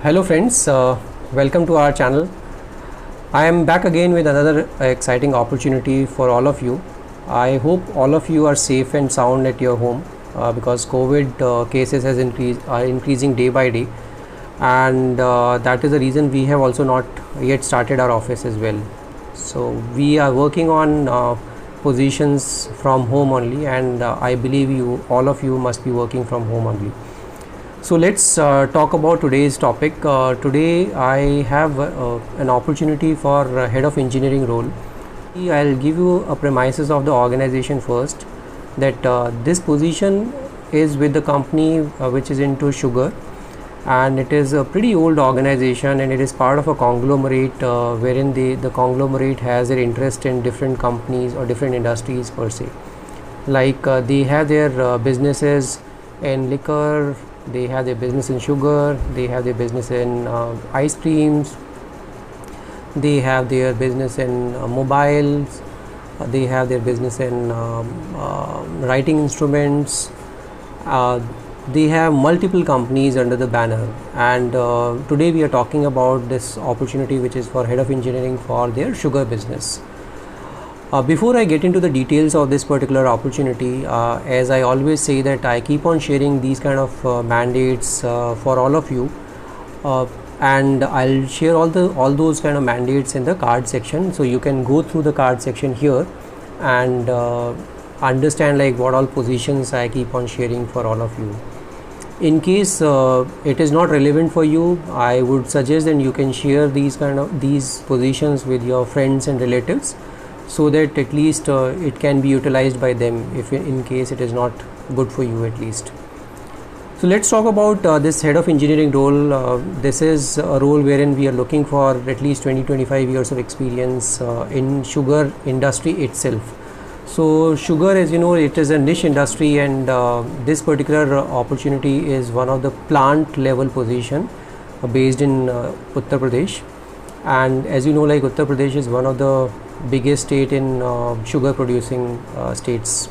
Hello friends, welcome to our channel. I am back again with another exciting opportunity for all of you. I hope all of you are safe and sound at your home because COVID cases are increasing day by day, and that is the reason we have also not yet started our office as well. So we are working on positions from home only, and I believe all of you must be working from home only. So let's talk about today's topic. Today I have an opportunity for head of engineering role. I'll give you a premises of the organization first, that this position is with the company which is into sugar, and it is a pretty old organization, and it is part of a conglomerate wherein the conglomerate has their interest in different companies or different industries per se. Like they have their businesses in liquor, they have their business in sugar, they have their business in ice creams, they have their business in mobiles, they have their business in writing instruments. They have multiple companies under the banner, and today we are talking about this opportunity which is for head of engineering for their sugar business. Before I get into the details of this particular opportunity, as I always say that I keep on sharing these kind of mandates for all of you, and I'll share all those kind of mandates in the card section, so you can go through the card section here and understand like what all positions I keep on sharing for all of you. In case it is not relevant for you, I would suggest that you can share these positions with your friends and relatives, so that at least it can be utilized by them if in case it is not good for you at least. So let's talk about this head of engineering role. This is a role wherein we are looking for at least 20-25 years of experience in sugar industry itself. So sugar, as you know, it is a niche industry, and this particular opportunity is one of the plant level position based in Uttar Pradesh. And as you know, like Uttar Pradesh is one of the biggest state in sugar producing states.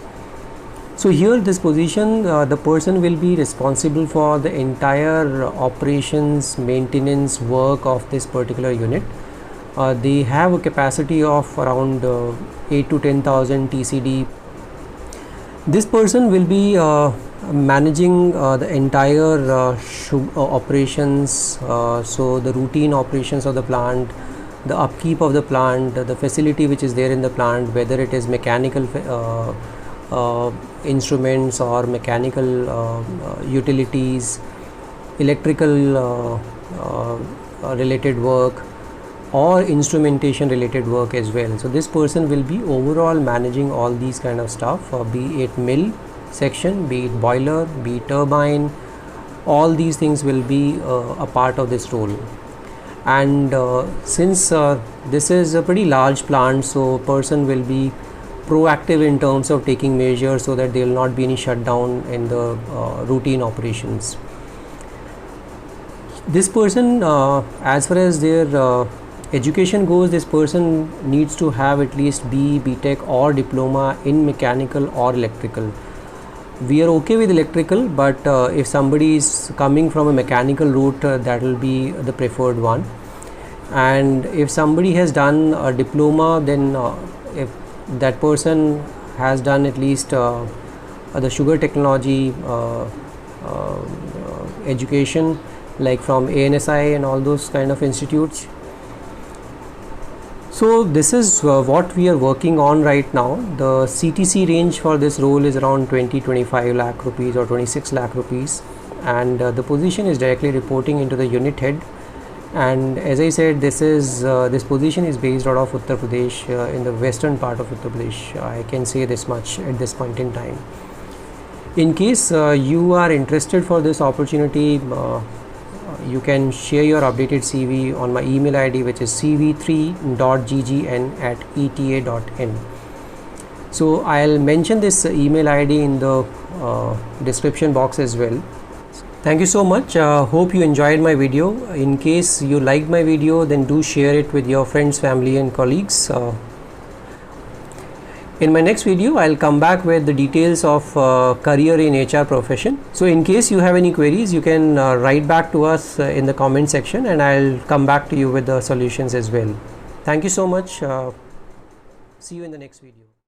So here this position, the person will be responsible for the entire operations maintenance work of this particular unit. They have a capacity of around 8 to 10,000 TCD. This person will be managing the entire operations, so the routine operations of the plant, the upkeep of the plant, the facility which is there in the plant, whether it is mechanical instruments or mechanical utilities, electrical related work, or instrumentation related work as well. So this person will be overall managing all these kind of stuff, be it mill section, be it boiler, be it turbine. All these things will be a part of this role. And since this is a pretty large plant, so person will be proactive in terms of taking measures so that there will not be any shutdown in the routine operations. This person, as far as their education goes, this person needs to have at least B.Tech or diploma in mechanical or electrical. We are okay with electrical, but if somebody is coming from a mechanical route, that will be the preferred one. And if somebody has done a diploma, then if that person has done at least the sugar technology education, like from ANSI and all those kind of institutes. So this is what we are working on right now. The CTC range for this role is around 20-25 lakh rupees or 26 lakh rupees, and the position is directly reporting into the unit head. And as I said, this position is based out of Uttar Pradesh, in the western part of Uttar Pradesh. I can say this much at this point in time. In case you are interested for this opportunity, you can share your updated CV on my email ID, which is cv3.ggn@eta.in. So I'll mention this email ID in the description box as well. Thank you so much. Hope you enjoyed my video. In case you liked my video, then do share it with your friends, family and colleagues. In my next video, I'll come back with the details of career in HR profession. So in case you have any queries, you can write back to us in the comment section, and I'll come back to you with the solutions as well. Thank you so much. See you in the next video.